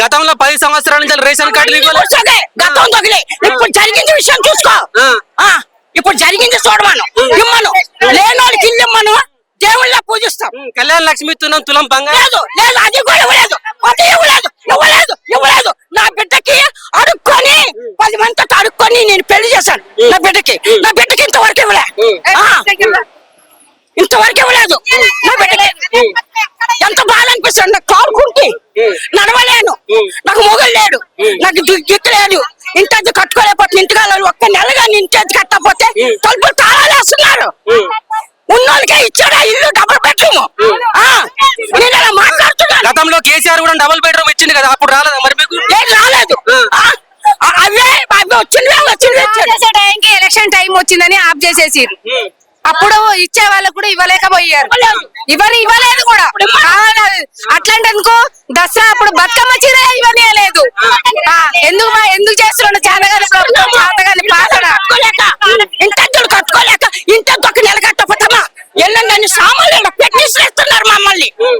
గతంలో 10 సంవత్సరాల నుంచి రేషన్ కార్డు గతం తగిలే ఇప్పుడు జరిగింది విషయం చూసుకో. ఇప్పుడు జరిగింది చూడమను, ఇమ్మను, లేనోళ్ళకి ఇల్లు ఇమ్మను, దేవుళ్ళ పూజిస్తాం. కళ్యాణ లక్ష్మి తులం బంగారం లేదు లేదు, అది కూడా ఇవ్వలేదు, అది ఇవ్వలేదు. నా బిడ్డకి అడుక్కొని 10 మందితో అడుక్కొని నేను పెళ్లి చేశాను. నా బిడ్డకి ఇంతవరకు ఇవ్వలే, నా బిడ్డకి. ఎంత బాధ అనిపిస్తుంది, నాకు కాలుకుంటే నడవలేను, నాకు మొగలు లేడు, నాకు దిక్కు లేదు, ఇంటి కట్టుకోలేకపోతే ఇంటికి ఒక్క నెలగా ఇంటి కట్టకపోతే తలుపులు తాళాలు వేస్తున్నారు. ఉన్నోళ్ళకే ఇచ్చాడా ఇల్లు డబుల్ బెడ్రూమ్. నేను అలా మాట్లాడుతున్నాను. గతంలో కేసీఆర్ కూడా డబుల్ బెడ్రూమ్ ఇచ్చింది కదా, అప్పుడు రాలేదా మరి మీకు? రాలేదు, అవే వచ్చింది టైంకి ఎలక్షన్ టైం వచ్చిందని ఆఫ్ చేసేసి అప్పుడు ఇచ్చే వాళ్ళకు కూడా ఇవ్వలేకపోయారు, ఇవ్వలేదు కూడా. అట్లాంటందుకు దసరా అప్పుడు బతుకమ్మ చీర ఇవ్వలేదు. ఎందుకు చేస్తున్నాడు చేతగాని ప్రభుత్వం, చేతగాని పాలన. ఇంటి కట్టుకోలేక ఇంటి ఒక నెల కట్టపోతామా ఎల్లండి సామాన్లు